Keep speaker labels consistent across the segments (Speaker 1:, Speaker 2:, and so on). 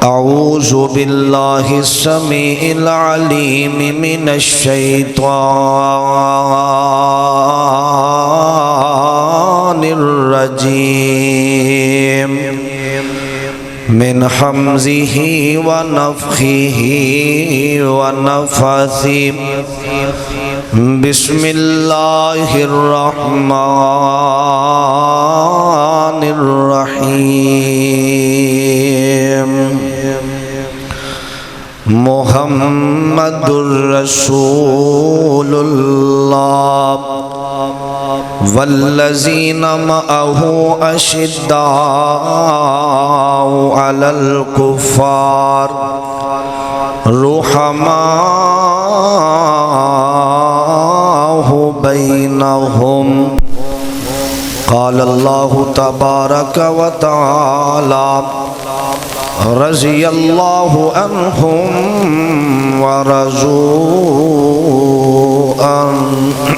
Speaker 1: اعوذ باللہ السمیع العلیم من الشیطان الرجیم من حمزہ ونفخہ ونفثہ بسم اللہ الرحمن الرحیم محمد الرسول اللہ والذین معہ اشداء علی الکفار رحماء بینہم قال اللہ تبارک و تعالی رضی اللہ عنہم ورضوا عنہ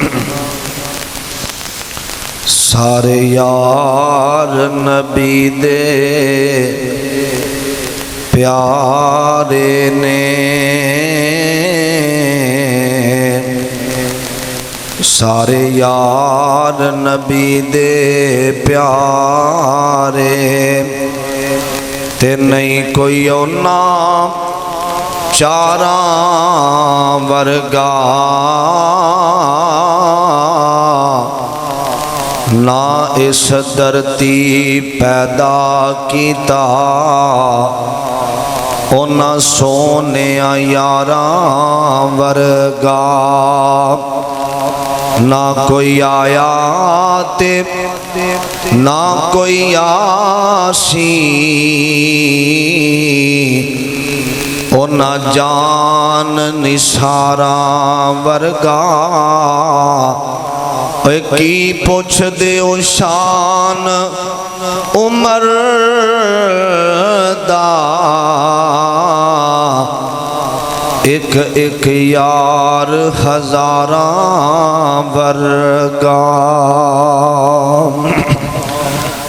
Speaker 1: سارے یار نبی دے پیارے نے سارے یار نبی دے پیارے تے نہیں کوئی اونا چاراں ورگا نہ اس دھرتی پیدا کیتا اونا سونے یاراں ورگا نہ کوئی آیا تے نہ کوئی آسی اونا جان نثاراں ورگا کی پوچھ دے او شان عمر دا ایک ایک یار ہزاراں ورگا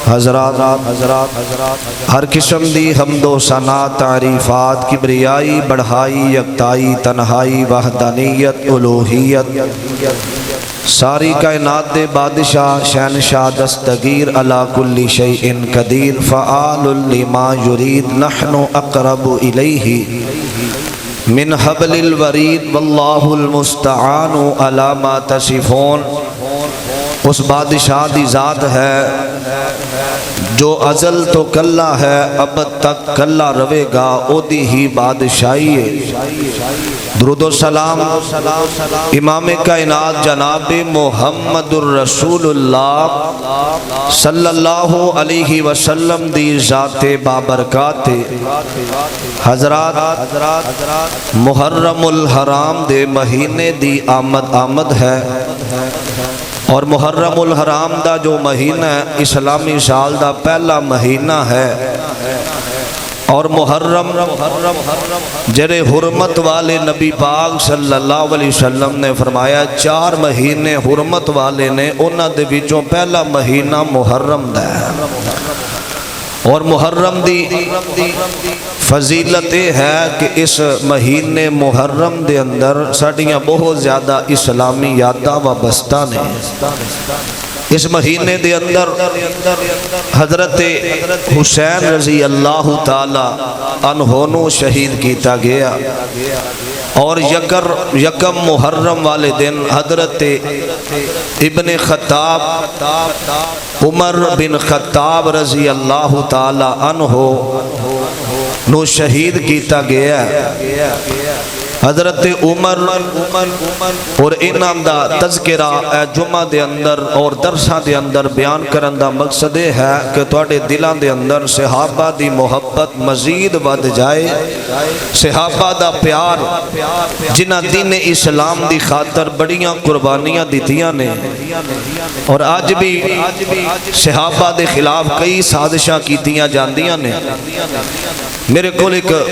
Speaker 1: حضرات ہر قسم دی حمد و ثنا تعریفات کبریائی بڑھائی یکتائی تنہائی وحدانیت الوہیت ساری کائنات دے بادشاہ شہنشاہ دستگیر علی کل شیء قدیر فعال لما یرید نحن اقرب الیہ من حبل الورید واللہ المستعان علی ما تصفون اس بادشاہ دی ذات ہے جو ازل تو کلا ہے اب تک کلا روے گا او دی ہی بادشاہی ہے درود و سلام امام کائنات جناب محمد الرسول اللہ صلی اللہ علیہ وسلم دی ذات بابرکات حضرات محرم الحرام دے مہینے دی آمد ہے اور محرم الحرام دا جو مہینہ اسلامی سال دا پہلا مہینہ ہے اور محرم جرے حرمت والے نبی پاک صلی اللہ علیہ وسلم نے فرمایا 4 مہینے حرمت والے نے انہاں دے وچوں پہلا مہینہ محرم دا ہے اور محرم دی فضیلت ہے کہ اس مہینے محرم دے اندر ساڑیاں بہت زیادہ اسلامی یاداں وابستہ نے اس مہینے دے اندر حضرت حسین رضی اللہ تعالی عنہ شہید کیتا گیا اور یکم محرم والے دن حضرت ابن خطاب عمر بن خطاب رضی اللہ تعالی عنہ نو شہید کیتا گیا حضرت عمر اور انہاں دا تذکرہ جمعہ دے اندر اور درساں دے اندر بیان کرن دا مقصد ہے کہ تواڈے دلاں دے اندر صحابہ دی محبت مزید ود جائے صحابہ دا پیار جنہاں دین اسلام دی خاطر بڑیاں قربانیاں دتیاں نے اور آج بھی صحابہ دے خلاف کئی سازشاں کیتیاں جاندیاں نے میرے کول ایک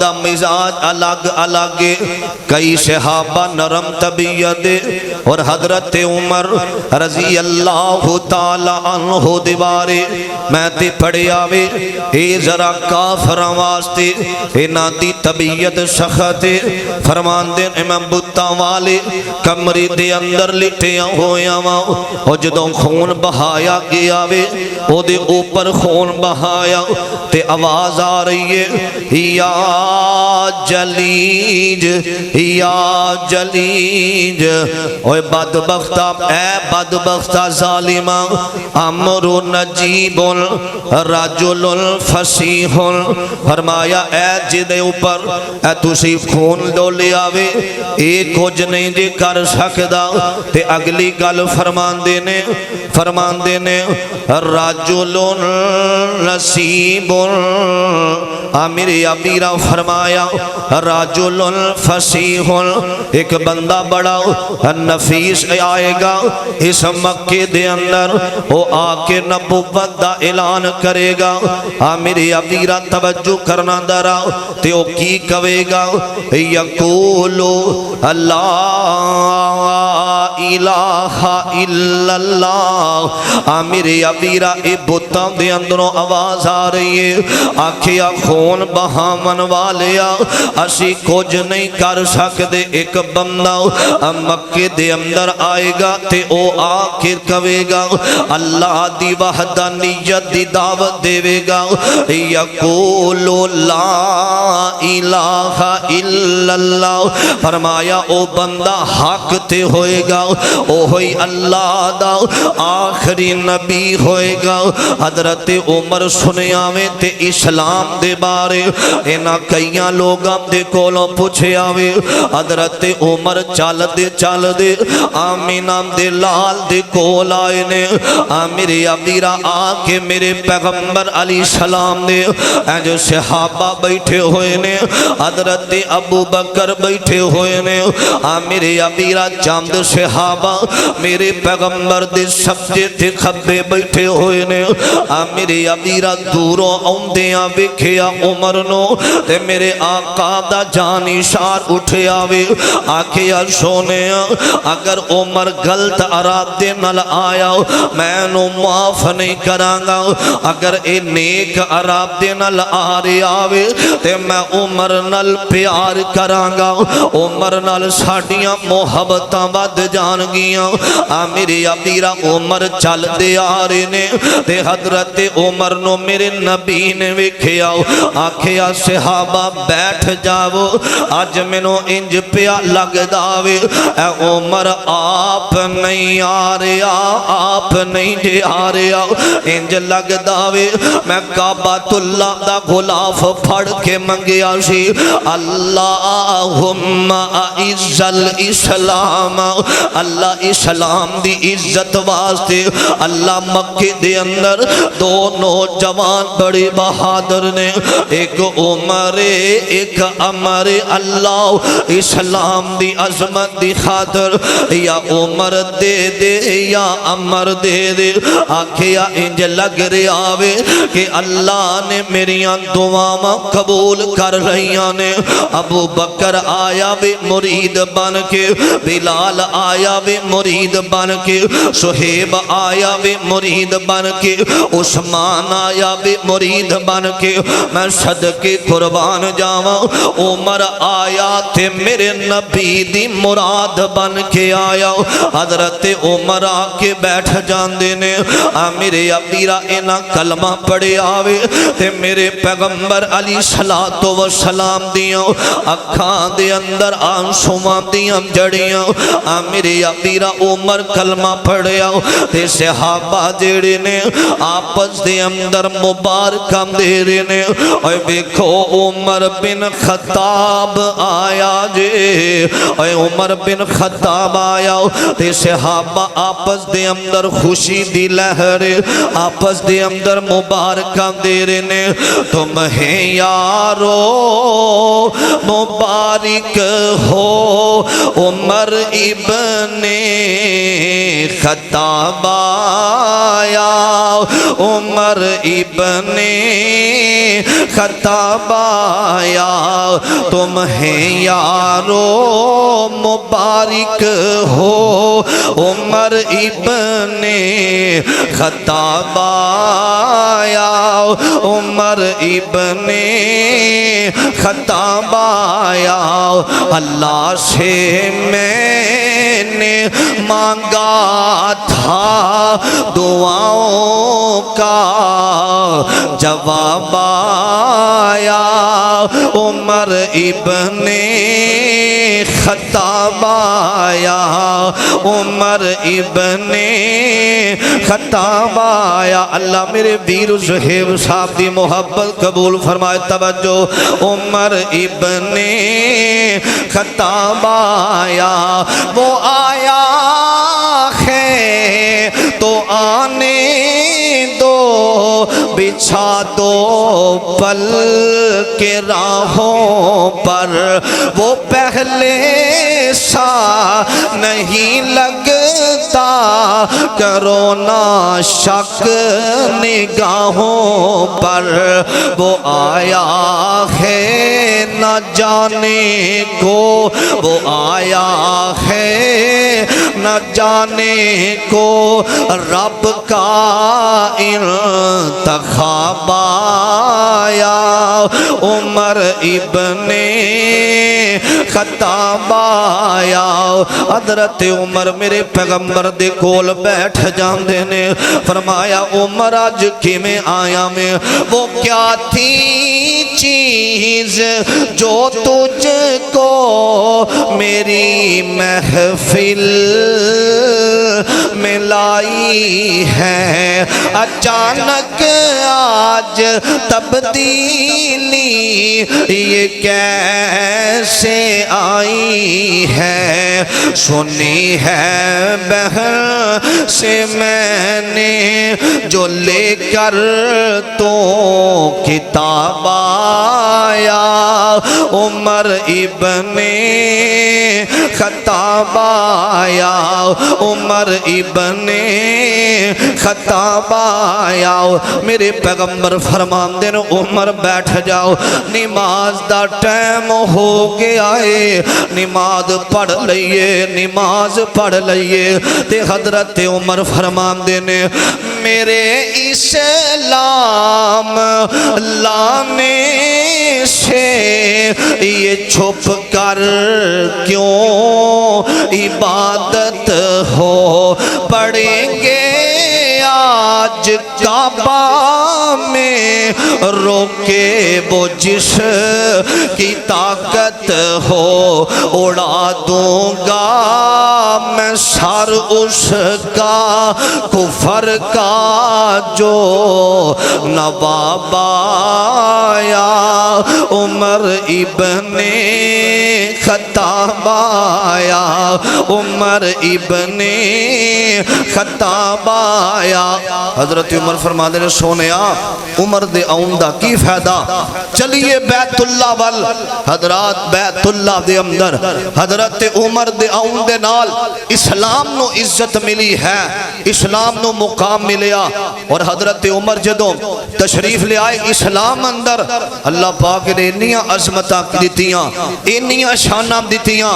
Speaker 1: دا مزاج الگ الگ، کئی صحابہ نرم طبیعت اور حضرت عمر رضی اللہ تعالی عنہ دیوارے میں تے پڑھیا وے اے ذرا کافراں واسطے انہاں دی طبیعت سخت فرمان دے امام بتاں والے کمرے دے اندر لٹیا ہویا وا او جدوں خون بہایا گیا وے او دے اوپر خون بہایا تے آواز آ رہی ہے یا جلیج یا جلیج، اوے بدبختہ اے بدبختہ ظالمہ، امر نجیب رجل فصیح، فرمایا اے جدے اوپر اے تسی خون ڈولیا وے اے کچھ نہیں جے کر سکدا تے اگلی گل فرمان دینے رجل نصیب، امیر ابیرہ فرمایا رجل فصیح، ایک بندہ بڑا نفیس آئے گا اس مکے دے اندر، وہ آ کے نبوت دا اعلان کرے گا۔ امیر ابیرہ توجہ کرنا درا تے وہ کی کہے گا، یقولو لا الہ الا اللہ۔ امیر ابیرہ اے بتاں دے اندروں آواز آ رہی ہے، آکھیا خون بہامن والیا اسی کچھ نہیں کر سکدے، ایک بندہ مکے دے اندر آئے گا تے او آخر کہے گا اللہ دی وحدانیت دی دعوت دے گا، یقولو لا الہ الا اللہ، فرمایا او بندہ حق تے ہوئے گا، او ہوئی اللہ دا آخری نبی ہوئے گا۔ حضرت عمر سنیا میں تے اسلام دے بارے اینا کئیاں لوگاں دے کولوں پوچھے آوے، حضرت عمر چال دے آمینہ دے لال دے کول آئے نے، امیر ابیرہ آکے میرے پیغمبر علیہ السلام نے جو صحابہ بیٹھے ہوئے نے، حضرت ابو بکر بیٹھے ہوئے نے، امیر ابیرہ چاند صحابہ میرے پیغمبر دے سبجے تے کھبے بیٹھے ہوئے نے، امیر ابیرہ دوروں اوندیاں بکھیا عمر نو تے میرے آقا دا جانشار اٹھے آوے، آکھیا سونیا اگر عمر غلط ارادے نال آیا میں نو معاف نہیں کرانگا، اگر اے نیک ارادے نال آ رہے آوے تے میں عمر نال پیار کرانگا، عمر نال ساڑیاں محبتاں بد جان گیاں۔ امیر ابیرہ عمر چل دے آ رہے نے تے حضرت عمر نو میرے نبی نے وکھیا، آکھیا صحابہ بیٹھ جاؤ، آج مینوں انج پیا لگ داوے اے عمر آپ نہیں آ رہا، آپ نہیں جے آ رہا، انج لگ داوے میں کعبۃ اللہ دا غلاف پھڑ کے منگیا سی، اللہم اعز الاسلام، اللہ اسلام دی عزت واسطے اللہ مکے دے اندر دو نوجوان بڑے بہادر نے، ایک عمر ایک امر، اللہ اسلام دی عظمت دی خاطر یا عمر دے دے یا امر دے دے، آکھیا انج لگ رہا آوے کہ اللہ نے میریاں دعاواں قبول کر رہیاں نے۔ ابو بکر آیا بھی مرید بن کے، بلال آیا بھی مرید بن کے، صہیب آیا بھی مرید بن کے، عثمان آیا بھی مرید بن کے، میں صدقے قربان جاواں عمر آیا تے میرے نبی دی مراد بن کے آیا۔ حضرت عمر آ کے بیٹھ جاندے نے، امیر ابیرہ اینا کلمہ پڑھے آوے تے میرے پیغمبر علیہ السلام دیاں اکھاں دے اندر آنسواں دیاں جڑیاں، امیر ابیرہ عمر کلمہ پڑھیا تے صحابہ جڑے نے آپس دے اندر مبارکہ دے رہے نے، اے بیکھو عمر بن خطاب آیا جے، اے عمر بن خطاب آیا تے صحابہ آپس دے اندر خوشی دی لہر آپس دے اندر مبارکہ دے رہے نے، تمہیں یارو مبارک ہو عمر ابن خطاب آیا، عمر ابن خطاب آیا تمہیں یارو مبارک ہو عمر ابن خطاب آیا عمر ابن خطاب آیا اللہ سے میں نے مانگا تھا دعاؤں کا جواب آیا عمر ابن خطاب آیا عمر ابن خطاب آیا اللہ میرے ویر زہیب صاحب دی محبت قبول فرمائے توجہ عمر ابن خطاب آیا وہ آیا ہے تو آنے دو بچھا دو پل کے راہوں پر وہ پہلے سا نہیں لگتا کرو نا شک نگاہوں پر وہ آیا ہے نہ جانے کو وہ آیا ہے نہ جانے کو رب کا انتخاب آیا عمر ابن خطاب آیا حضرت عمر میرے پیغمبر دے کول بیٹھ جاندے نے فرمایا عمر آج کی میں آیا میں وہ کیا تھی چیز جو تجھ کو میری محفل میں لائی ہے اچانک آج تبدیلی یہ کیسے آئی ہے سنی ہے بہن سے میں نے جو لے کر تو کتاب آیا عمر ابن خطاب آیا عمر ابن خطاب آیا میرے پیغمبر فرمان دین عمر بیٹھ جاؤ نماز دا ٹائم ہو گیا ہے نماز پڑھ لئیے نماز پڑھ لئیے تے حضرت عمر فرمان دینے میرے اسلام لانے سے یہ چھپ کر کیوں عبادت ہو پڑھیں گے آج کعبہ میں روکے وہ جس کی طاقت ہو اڑا دوں گا میں سر اس کا کفر کا جو نواب آیا عمر ابن خطاب آیا عمر ابن خطاب آیا حضرت عمر فرما دے سونیا عمر دے آؤندہ کی فائدہ چلیے بیت اللہ وال حضرات بیت اللہ دے اندر حضرت عمر دے آؤندے نال اسلام نو عزت ملی ہے اسلام نو مقام ملیا اور حضرت عمر جدوں تشریف لے آئے اسلام اندر اللہ پاک نے انیاں عظمتاں دیتیاں انیاں شاناں دیتیاں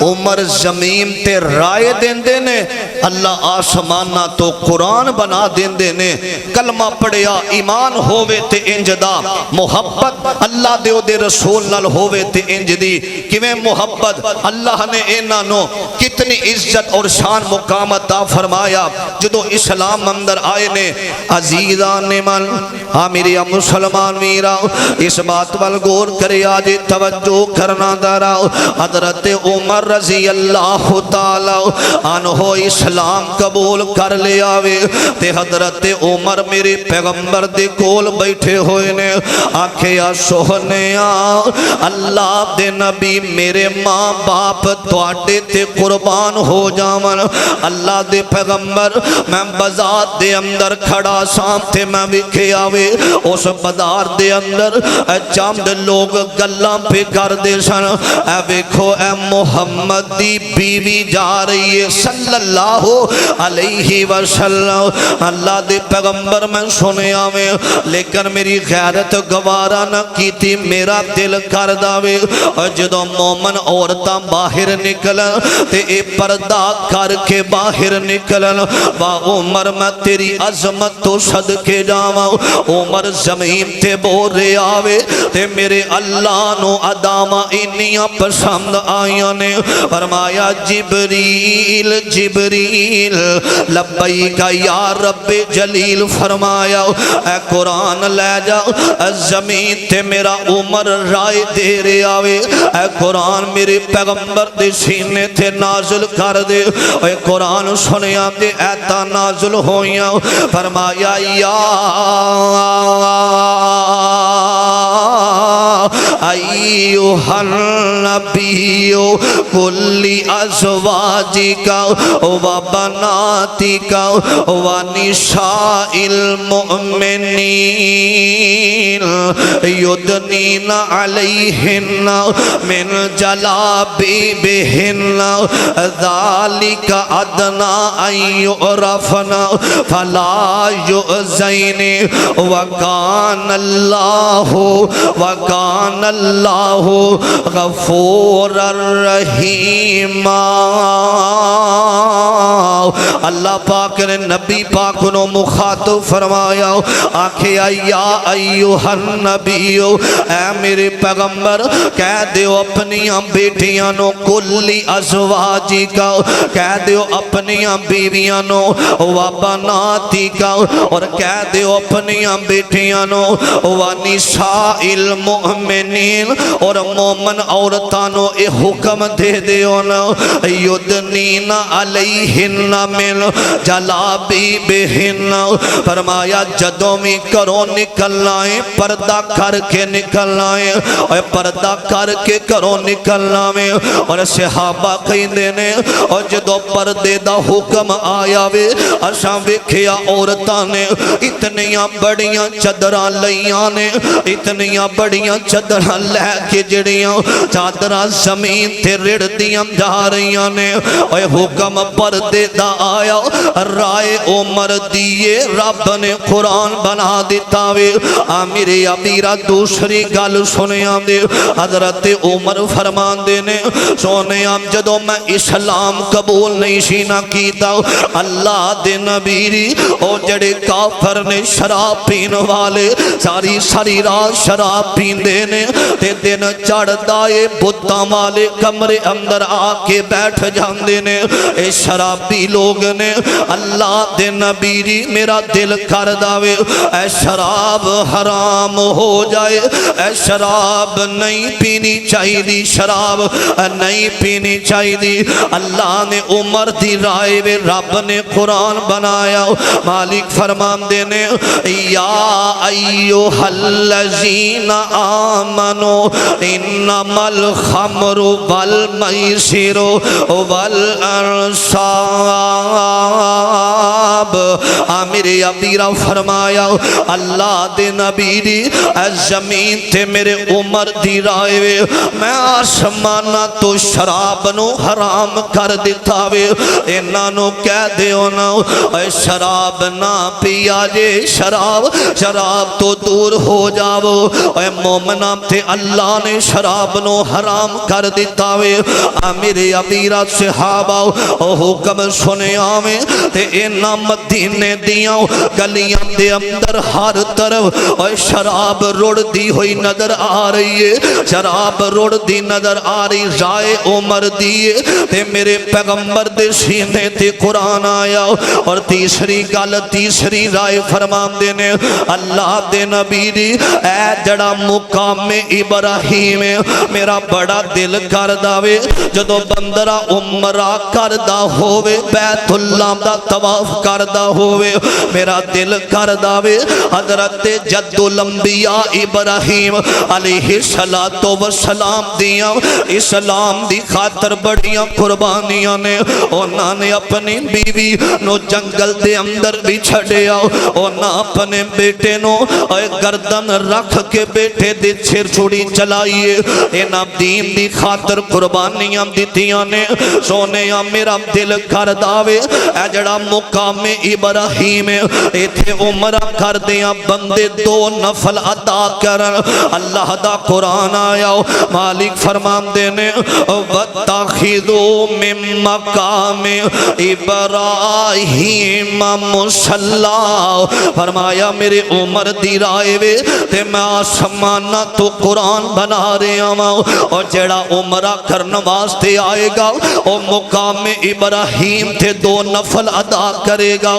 Speaker 1: عمر زمین تے رائے دین دینے اللہ آسمانہ تو قرآن بنا دین دینے کلمہ پڑھیا ایمان ہووے تے انجدہ محبت اللہ دے او دے رسول نال ہووے تے انجدی کیویں محبت اللہ نے انہوں کتنی عزت اور شان مقام عطا فرمایا جدو اسلام اندر آئے نے عزیزان من میرا مسلمان میرا اس بات وال غور کرے آج توجہ کرنا دارا حضرت عمر رضی اللہ تعالی عنہ اسلام قبول کر لے آوے تے حضرت عمر میرے پیغمبر دے کول بیٹھے ہوئے نے آکھیا سہنیا اللہ دے نبی میرے ماں باپ تواڈے تے قربان ہو جاون اللہ دے پیغمبر میں بازار دے اندر کھڑا سام تے میں وکھے آوے اس بازار دے اندر چند لوگ گلاں پہ کر دے سن اے ویکھو اے محمد دی بیوی جا رہی ہے صلی اللہ علیہ وسلم اللہ دے پیغمبر میں سنیا میں لیکن میری غیرت گوارا نہ کیتی میرا دل کر داوے جدو مومن عورتاں باہر نکلن تے اے پردہ کر کے باہر نکلن وا عمر میں تیری عظمت تو صدقے جاواں عمر زمین تے بورے آوے تے میرے اللہ نو اداما انیاں پسند آئیاں نے فرمایا جبریل جبریل لبیک یا رب جلیل فرمایا اے قرآن لے جا زمین تے میرا عمر رائے دے رہے آوے اے قرآن میرے پیغمبر دے سینے تے نازل کر دے اے قرآن سنیا دے ایتا نازل ہویاں فرمایا یا ایوہ النبی کلی ازواجکا و بناتکا و نساء المؤمنین یدنین علیہن من جلابیبہن ذالک ادنا ان یعرفن فلا یؤذین وکان اللہ غفور الرحیم اللہ پاک نے نبی پاک نو مخاطب فرمایا آنکھے یا ایوہ النبی اے میرے پیغمبر کہہ دیو اپنیاں بیٹیاں نو کلی ازواجی کا کہہ دیو اپنیاں بیویاں نو وبناتی کا اور کہہ دیو اپنیاں بیٹیاں نو ونساء المؤمنین اور مومن عورتانو اے حکم دے دیو نا یدنین علیہن من جلابیبہن فرمایا جدوں میں کرو نکلنائیں پردہ کر کے نکلنائیں اور پردہ کر کے کرو نکلنائیں اور صحابہ قید نے اور جدو پردے دا حکم آیا وے اشاں وکھیا عورتاں نے اتنیاں بڑیاں چادراں لیاں نے اتنیاں بڑیاں چادراں لے کے جڑیاں چادراں زمین تے رڑ دیاں جا رہیاں نے اور حکم پردے دا آیا رائے عمر دیے رب نے قرآن بنا دیتا وے میرے امیرہ دوسری گل سنیاں دے حضرت عمر فرمان دے نے سونیاں جدو میں اسلام قبول نہیں سینا کیتا اللہ دے نبیری او جڑے کافر نے شراب پین والے ساری ساری رات شراب پین دینے تے دن چڑھ دائے بتاں والے کمرے اندر آکے بیٹھ جاندے نے اے شرابی لوگ نے اللہ دے نبیری میرا دل کر داوے اے شراب حرام ہو جائے اے شراب نہیں پینی چاہی دی شراب نہیں پینی چاہی دی اللہ نے عمر دی رائے وے رب نے قرآن بنایا مالک فرمان دینے یا ایوہ الذین آمنوا انما الخمر والمیسر والانصاب میرے ابیرہ فرمایا اللہ دے نبی دی زمین تے میرے عمر دی رائے وے میں آسمانہ تو شراب نو حرام کر دیتا وے انہاں کہہ دیو نا اے شراب نہ پیا جے شراب تو دور ہو جاو اے مومنہ تے اللہ نے شراب نو حرام کر دیتا وے میرے امیرہ صحابہ حکم سنے آویں تے انہاں مدینے دیاں گلیاں دے اندر ہر طرف اے شراب روڑ دی ہوئی نظر آ رہی ہے شراب روڑ دی نظر آ رہی رائے عمر دیئے تے میرے پیغمبر دے سینے تے قرآن آیا اور تیسری گل تیسری رائے فرمان دینے اللہ دے نبی دی اے جڑا مقام ابراہیم میرا بڑا دل کر داوے جدو بندرہ عمرہ کردہ ہووے بیت اللہ دا طواف کردہ ہووے میرا دل کر داوے حضرت جد الانبیاء ابراہیم علیہ السلام دیاں اسلام دی خاطر بڑیاں قربانیاں نے انہاں نے اپنی بیوی نو جنگل دے اندر بھی چھڑے آؤ انہاں اپنے بیٹے نو گردن رکھ کے بیٹے دے چھر چھوڑی چلائیے انہاں دین دی خاطر قربانیاں دیتیاں نے سونے میرا دل کر داوے اے جڑا مقام ابراہیم اے تھے عمرہ کر دیا بندے دو نفل ادا کرن اللہ دا قرآن آیا مالک فرمان دینے وَاتَّخِذُوا مِن مَّقَامِ ابراہیم مُصَلَّى فرمایا میرے عمر دی رائے وے تے میں آسمانہ تو قرآن بنا رہے ہوں اور جڑا عمرہ کرن واسطے آئے گا اور مقام ابراہیم تھے دو نفل ادا کرے گا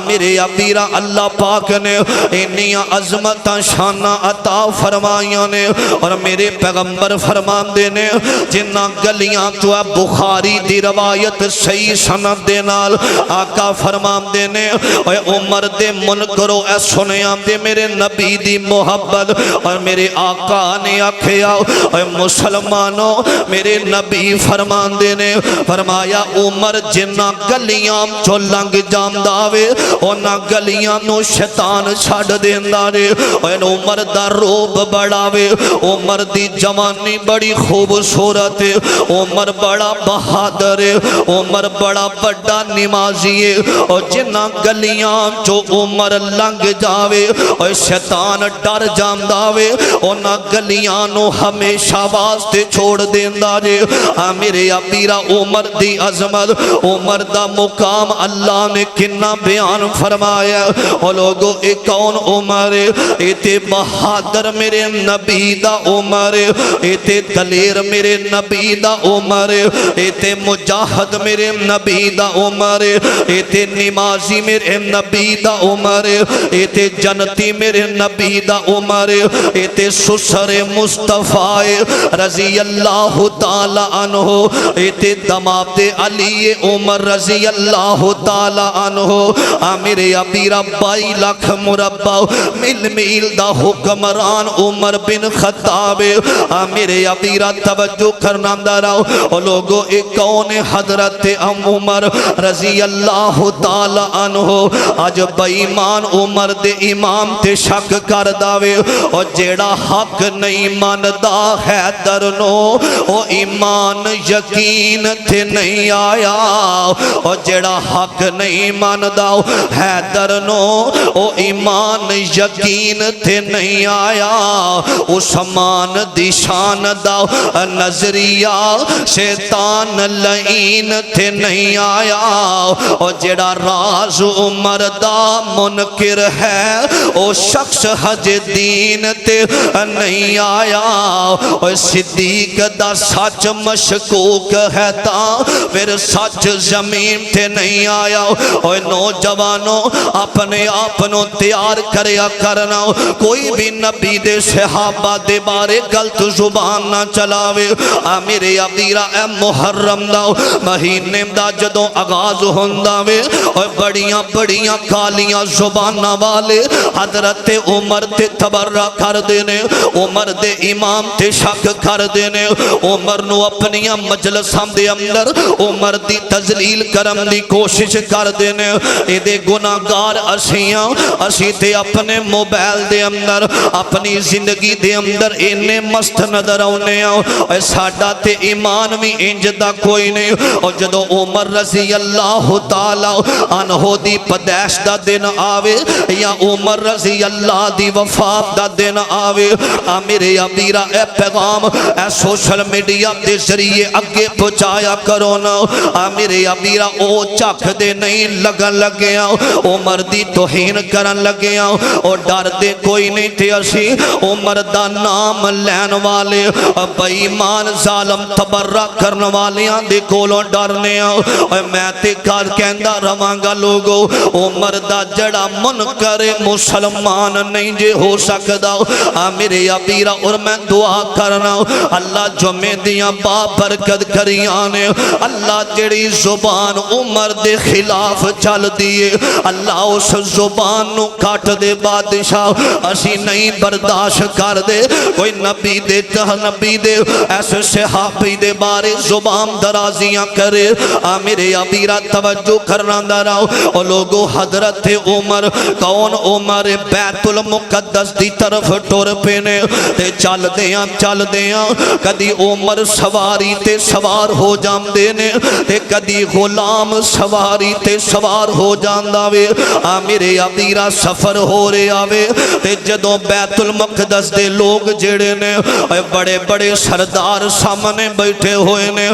Speaker 1: میرے ابیرہ اللہ پاک نے انہیاں عظمت شانہ عطا فرمائیاں نے اور میرے پیغمبر فرمان دینے جنہ گلیاں تو ہے بخاری دی روایت صحیح سند دے نال آقا فرمان دینے اے عمر دے منکرو اے سنیاں دے میرے نبی دی محبت اور میرے آقا نے آکھیا اے مسلمانوں میرے نبی فرمان دینے فرمایا عمر جنہ گلیاں چو لنگ جام داوے اونا گلیاں نو شیطان چھاڑ دین دارے این عمر دا روب بڑھاوے عمر دی جوانی بڑی خوبصورت ہے عمر بڑا بہادر ہے عمر بڑا بڑا نمازی ہے اور جنہ گلیاں چو عمر لنگ جاوے اور شیطان ڈر جام داوے اونا گلیاں نو ہمیشہ واسطے چھوڑ دین دارے میرے ابیرہ عمر دی عظمت عمر دا مقام اللہ نے کنا بیان فرمایا اور لوگوں ایک کون عمر ایتے بہادر میرے نبی دا عمر ایتے دلیر میرے نبی دا عمر ایتے مجاہد میرے نبی دا عمر ایتے نمازی میرے نبی دا عمر ایتے جنتی میرے نبی دا عمر ایتے سسر مصطفیٰ رضی اللہ تعالی عنہ ایتے دماد علی عمر رضی اللہ تعالی عنہ میرے ابیرہ 22 لاکھ مربع مل میل دا حکمران عمر بن خطاب میرے ابیرہ توجہ کرنا دراؤ اور لوگوں ایک کون حضرت عمر رضی اللہ تعالی عنہ آج بائیمان عمر دے امام تے شک کر داوے اور جیڑا حق نہیں ماندا حیدر نو او ایمان یقین تے نہیں آیا اور جیڑا حق نہیں ماندا حیدر نو او ایمان یقین تے نہیں آیا عثمان دی شان دا نظریہ شیطان لعین تے نہیں آیا اور جیڑا راز عمر دا منکر ہے او شخص حج دین تے نہیں آیا اور صدیق دا سچ مشکوک ہے تا پھر سچ زمین تے نہیں آیا اور نوجوانوں اپنے آپنوں تیار کریا کرنا کوئی بھی نبی دے صحابہ دے بارے غلط زبان نہ چلاوے میرے ابیرہ اے محرم دا مہینے دا جدوں آغاز ہونداوے اور بڑیاں بڑیاں کالیاں زبانہ والے حضرت عمر تے تبرہ کر دینے عمر دے امام تے شک کر دینے عمر نو اپنیاں مجلساں دے اندر عمر دی تذلیل کرم دی کوشش کر دینے اے دے گناہگار اسیاں اسی تے اپنے موبائل دے اندر اپنی زندگی دے اندر انہیں مست نظر آنے اے ساڑھا تے ایمان بھی انجدہ کوئی نہیں اور جدو عمر رضی اللہ تعالی عنہ دی پدیش دا دن آوے یا عمر رضی اللہ دی وفات دا دن آوے میرے ابیرہ اے پیغام اے سوشل میڈیا دے ذریعے اگے پہنچایا کرو نا میرے ابیرہ او چک دے نہیں لگن لگیا عمر دی توہین کرن لگیا اور ڈر دے کوئی نہیں تھے اسی عمر دا نام لین والے بائیمان ظالم تبرہ کرن والیاں دے کولوں ڈرنے اور میں تے کار کہندہ روانگا لوگو عمر دا جڑا منکر مسلمان نہیں جے ہو سکدا میرے ابیرہ اور میں دعا کرنا اللہ جو میں دیاں با برکت کریانے اللہ جڑی زبان عمر دے خلاف چل دیئے اللہ اس زبان نو کٹ دے بادشاہ اسی نہیں برداشت کر دے کوئی نبی دے نبی دے ایسے صحابی دے بارے زبان درازیاں کرے میرے ابیرہ توجہ کرنا دراؤ او لوگو حضرت عمر کون عمر بیت المقدس دی طرف ٹور پینے تے چل دیاں کدی عمر سواری تے سوار ہو جام دینے تے کدی غلام سواری تے سوار ہو جاندہ وے میرے ابیرہ سفر ہو رہے آوے تے جدوں بیت المقدس دے لوگ جڑے نے بڑے بڑے سردار سامنے بیٹھے ہوئے نے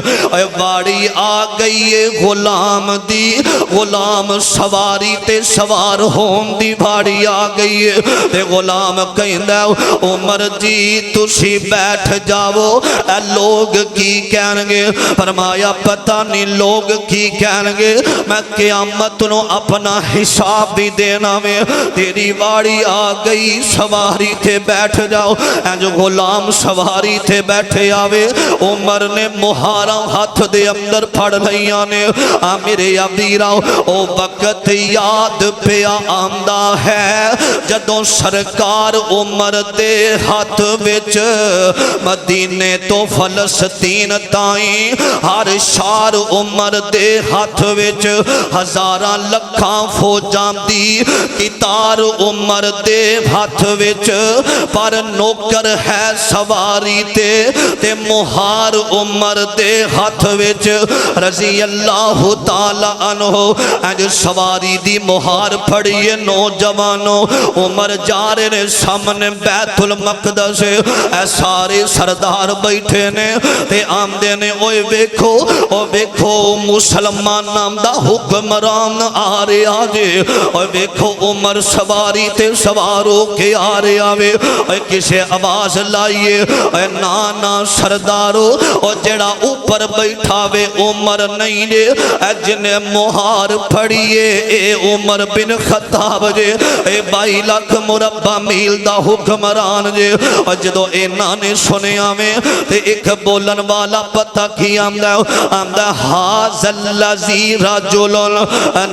Speaker 1: واری آ گئی غلام دی غلام سواری تے سوار ہون دی بھاڑی آ گئی تے غلام کہندہ عمر جی تسی بیٹھ جاؤ اے لوگ کی کہنگے فرمایا پتہ نہیں لوگ کی کہنگے میں قیامت نو اپنا حساب بھی دینا میں تیری واری آ گئی سواری تے بیٹھ جاؤ اے جو غلام سواری تے بیٹھے آوے عمر نے مہارا ہاتھ دے اندر پھڑ لئیاں نے میرے ابیراؤ او وقت یاد پیا آمدہ ہے جدوں سرکار عمر دے ہاتھ وچ مدینے تو فلسطین تائیں ہر شار عمر دے ہاتھ وچ ہزاراں لکھاں فوجاں دی کتار عمر دے ہاتھ وچ پر نوکر ہے سواری تے مہار عمر دے ہاتھ وچ رضی اللہ تعالی عنہ اج سواری دی مہار پھڑیے نوجوانوں عمر جا رہے نے سامنے بیت المقدس اے سارے سردار بیٹھے نے تے آمدے نے اوے ویکھو مسلمان نام دا حکمران آ رہے آجے اوے ویکھو عمر سواری تے سوارو کے آ رہے آوے اوے کسے آواز لائیے اوے نانا سردارو او جڑا اوپر بیٹھا وے عمر نہیں دے اے جنہیں مہار پھڑیے اے عمر بن خطاب جے اے 22 لاکھ مربع میل دا حکمران جے اور جدو اینا نے سنے آمیں تے ایک بولن والا پتہ کی آمدہ حاضر لذی رجلن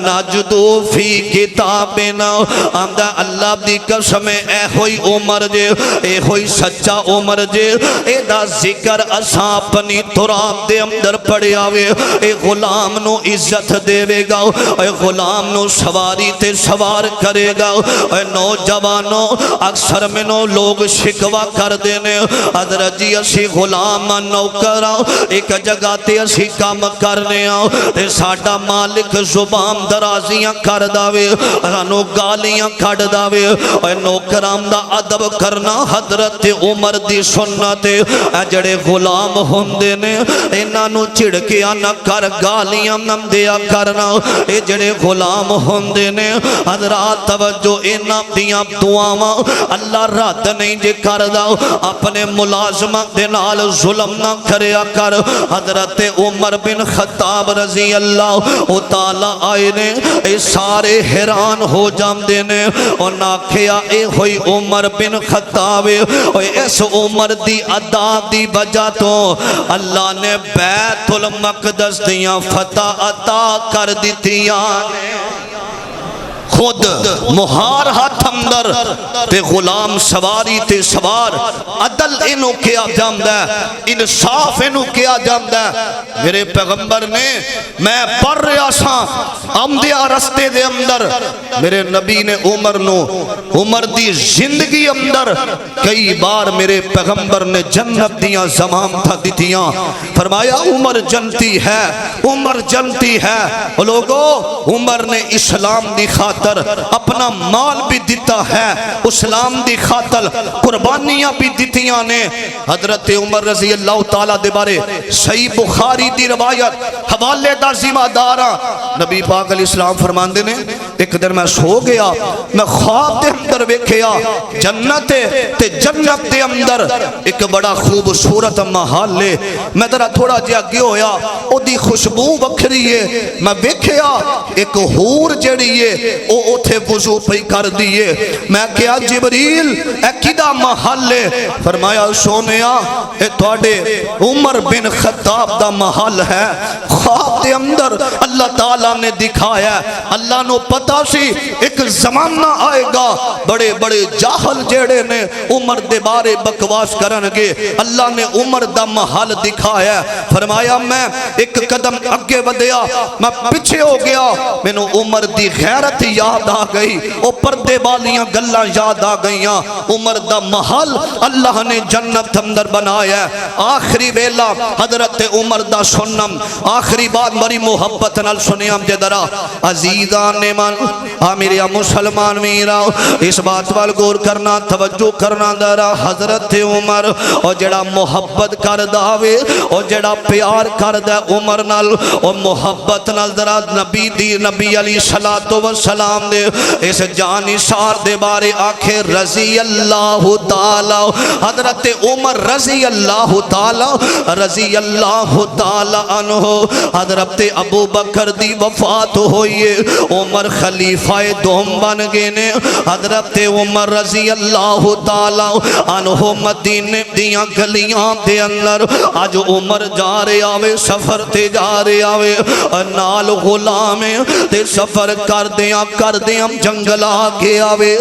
Speaker 1: نجدو فی کتابنا آمدہ اللہ دی قسم اے ہوئی عمر جے اے ہوئی سچا عمر جے اے دا ذکر اساں اپنی تراب دے اندر پڑے آوے اے غلام نو عزت دے وے گا اے غلام نو سواری تے سوار کرے گا اے نوجوانوں اکثر منو لوگ شکوا کر دینے حضرت جی اسی غلام نوکرہ ایک جگہ تے اسی کام کرنے آؤ تے ساڑھا مالک زبان درازیاں کر داوے رانو گالیاں کھڑ داوے اے نوکرام دا عدب کرنا حضرت عمر دی سنتے جڑے غلام ہوندے نے انہوں چڑکیاں نہ کر گالیاں نم دیا کرنا اے جڑے غلام ہوندے نے حضرات توجہ انہاں دیاں دعاواں اللہ رات نہیں جے کر داؤ اپنے ملازمہ دنال ظلم نہ کریا کر حضرت عمر بن خطاب رضی اللہ تعالیٰ آئے نے اے سارے حیران ہو جام دینے اور ناکھیا اے ہوئی عمر بن خطاب اے اس عمر دی ادا دی وجہ تو اللہ نے بیت المقدس دیاں فتح عطا کر دیتیاں خود مہار ہاتھ اندر تے غلام سواری تے سوار عدل انہوں کیا جامدہ انصاف انہوں کیا جامدہ میرے پیغمبر نے میں پڑھ رہا سا آمدیا رستے دے اندر میرے نبی نے عمر دی زندگی اندر کئی بار میرے پیغمبر نے جنت دیاں زمان تھا دیتیاں فرمایا عمر جنتی ہے لوگو عمر نے اسلام دی خاطر اپنا مال بھی دیتا ہے اسلام دی خاطر قربانیاں بھی دیتیاں نے حضرت عمر رضی اللہ تعالیٰ دے بارے صحیح بخاری دی روایت حوالے دا ذمہ دارا نبی پاک علیہ السلام فرماندے نے ایک دن میں سو گیا میں خواب دے اندر ویکھیا جنت تے جنت دے اندر ایک بڑا خوبصورت محل لے میں ذرا تھوڑا جہا اگے ہویا او دی خوشبو وکھری ہے میں ویکھیا ایک حور جڑی ہے او اوتھے وضو پہ کر دیے. میں کیا جبریل اے کدا محل ہے؟ فرمایا سونیا اے تواڈے عمر بن خطاب دا محل ہے. خواب دے اندر اللہ تعالیٰ نے دکھایا. اللہ نو پتا سی ایک زمانہ آئے گا بڑے بڑے جاہل جیڑے نے عمر دے بارے بکواس کرنگے. اللہ نے عمر دا محل دکھایا. فرمایا میں ایک قدم اگے ودیا, میں پیچھے ہو گیا, میں نو عمر دی غیرت یاد آ گئی, او پردے والیاں گلاں یاد آ گئیاں. عمر دا محل اللہ نے جنت اندر بنایا. آخری ویلا حضرت عمر دا سنم, آخری بات بڑی محبت نال سنیام جدرا. عزیزان من میرا مسلمان میرا اس بات وال غور کرنا, توجہ کرنا درا. حضرت عمر اور جڑا محبت کر داوے اور جڑا پیار کر دا عمر نال اور محبت نال درا نبی دی نبی علیہ السلام دے اس جانثار دے بارے آکھے رضی اللہ تعالی. حضرت عمر رضی اللہ تعالی عنہ. حضرت ابو بکر دی وفات ہوئیے, عمر خلیفہ دوم بن گئے نے. حضرت عمر رضی اللہ تعالی عنہ مدینے دیاں گلیاں دے اندر آج عمر جا رہے آوے, سفر تے جا رہے آوے, نال غلام تے سفر کر دیاں جنگل آگے آوے.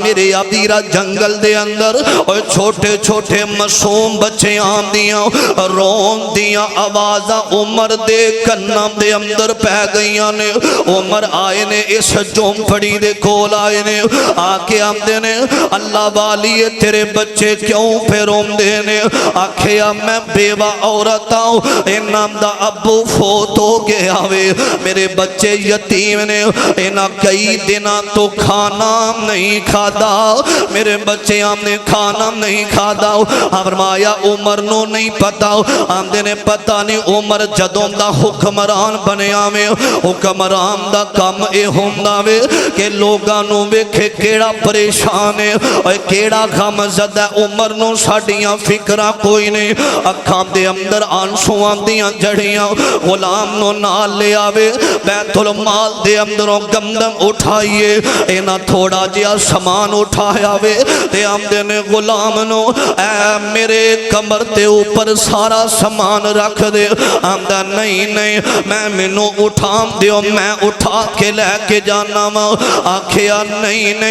Speaker 1: میرے ابیرہ جنگل دے اندر اور چھوٹے چھوٹے معصوم بچے آم دیاں رون دیاں آوازاں عمر دے کنام دے اندر پہ گئیاں نے. عمر آئے نے اس جھونپڑی دے کول آئے نے, آکے آم دے نے اللہ والی تیرے بچے کیوں پہ روم دے نے. آکھیا میں بیوہ عورت آؤں, انام دا ابو فوت ہو گیا وے, میرے بچے یتیم نے, انہا کئی دنہ تو کھانا نہیں کھادا, میرے بچے ہم نے کھانا نہیں کھادا. فرمایا عمر نو نہیں پتا, ہم دے نے پتا نہیں. عمر جدوں دا حکمران بنیا میں, حکمران دا کم اے ہوندا وے کہ لوگاں نو ویکھے کیڑا پریشان ہے اور کیڑا غم زدہ. عمر نو ساڈیاں فکراں کوئی نہیں, اکھاں دے اندر آنسواں دیاں جڑیاں. غلام نو نال لے آوے, بیت المال دے اندروں گندم اٹھائیے, اینا تھوڑا جیا سامان اٹھایا وے تے ہم دے نے غلام نو اے میرے کمر تے اوپر سارا سامان رکھ دے. ہم دا نہیں میں منو اٹھام دیو, میں اٹھا کے لے کے جانا ماں. آکھیا نہیں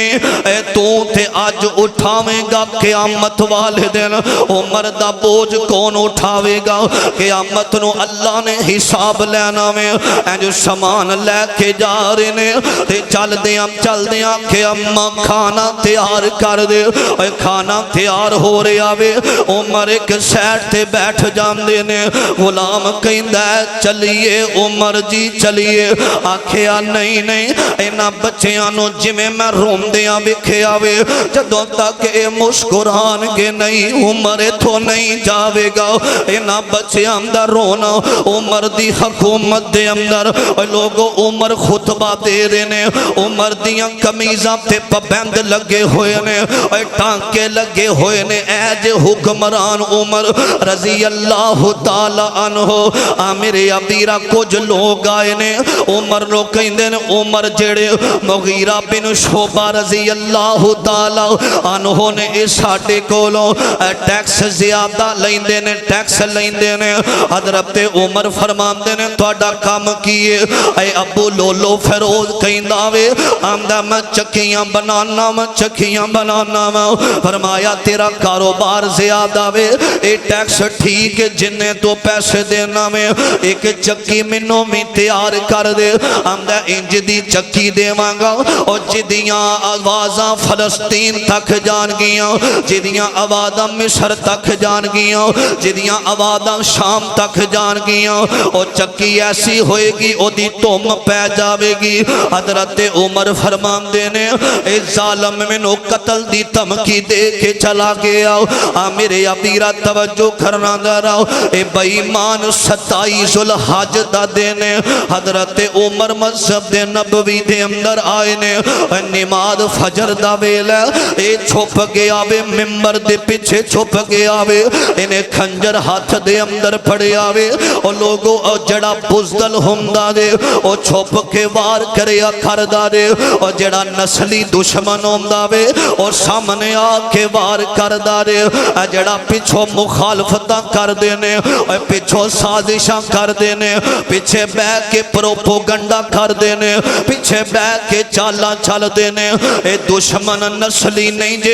Speaker 1: اے تو تے آج اٹھاویں گا قیامت والے دن. عمر دا بوجھ کون اٹھاوے گا؟ قیامت نو اللہ نے حساب لینا میں. اے جو سامان لے کے جا رہے نے تے چل دیاں کہ اماں کھانا تیار کر دے. اے کھانا تیار ہو رہے آوے, عمر ایک سیٹ تے بیٹھ جان دے نے. غلام کہیں دے چلیے عمر جی چلیے. آکھیا نہیں اینا بچیاں نو جمیں میں روم دیاں بکھے آوے, جدوں تک اے مسکران گے نہیں عمر تو نہیں جاوے گا. اینا بچیاں دا رونا عمر دی حکومت دے اندر لوگوں عمر خطبہ دے رہے نے, عمر دیاں کمیزاں تے پابند لگے ہوئے نے, ٹانکے لگے ہوئے نے. اے جے حکمران عمر رضی اللہ تعالی عنہ. میرے ابیرہ کچھ لوگ آئے نے, عمر نو کہیں دے نے عمر جڑے مغیرہ بن شعبہ رضی اللہ تعالی عنہ نے اس ساٹے کولوں ٹیکس زیادہ لیندے نے, ٹیکس لیندے نے. حضرت عمر فرمان دے نے توڑا کام کیے. اے ابو لولو فیروز کہیں داوے آمدہ میں چکیاں بنانا میں. فرمایا تیرا کاروبار زیادہ وے, اے ٹیکس ٹھیک ہے جنہیں تو پیسے دینا میں, ایک چکی منوں میں تیار کر دے. آمدہ انج دی چکی دے مانگا اور جدیاں آوازاں فلسطین تک جان گیاں, جدیاں آوازاں مصر تک جان گیاں, جدیاں آوازاں شام تک جان گیاں. اور چکی ایسی ہوئے گی او دی توم پہ جاوے گی. حضرت عمر فرمان دینے اے ظالم منو قتل دی تمکی دے کے چلا گیا. میرے ابیرہ توجہ کرنا درا, اے بیمان 27 ذوالحج دا دینے حضرت عمر مذہب دے نبوی دے اندر آئے نے نماز فجر دا ویلا اے چھپ کے آوے ممبر دے پیچھے چھپ کے آوے انہیں کھنجر ہاتھ دے اندر پڑے آوے اور لوگوں اور جڑا بزدل ہمدا دے اور چھپ کے وار کریا کھردا دے اور جڑا نسلی دشمن ہمدا وے اور سامنے آ کے وار کردا دے جڑا پیچھو مخالفتاں کر دینے اور پیچھو سازشاں کر دینے پیچھے بے کے پروپوگنڈا کر دینے پیچھے بے کے چالا چل دینے اے دشمن نسلی نہیں جے